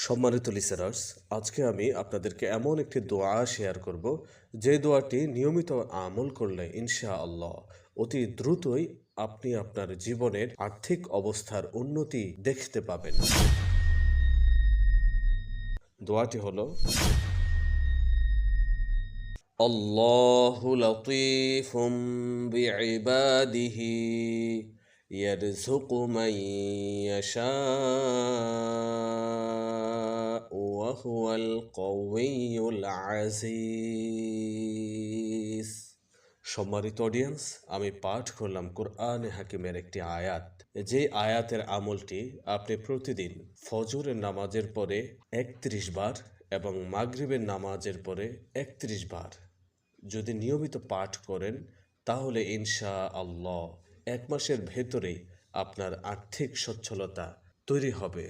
সম্মানিত লিসেনার্স, আজকে আমি আপনাদেরকে এমন একটি দোয়া শেয়ার করব, যে দোয়াটি নিয়মিত আমল করলে ইনশাআল্লাহ অতি দ্রুতই আপনি আপনার জীবনের আর্থিক অবস্থার উন্নতি দেখতে পাবেন। দোয়াটি হলো, আল্লাহু লতীফুম বিইবাদিহি ইয়ারযুকু মান ইয়াশাউ ওয়া হুয়াল কাউইয়্যুল আজিজ। সম্মানিত অডিয়েন্স, আমি পাঠ করলাম কুরআনে হাকিমের একটি আয়াত। যে আয়াতের আমলটি আপনি প্রতিদিন ফজরের নামাজের পরে ৩১ বার এবং মাগরিবের নামাজের পরে ৩১ বার যদি নিয়মিত পাঠ করেন, তাহলে ইনশাআল্লাহ ১ মাসের ভেতরেই আপনার আর্থিক সচ্ছলতা তৈরি হবে।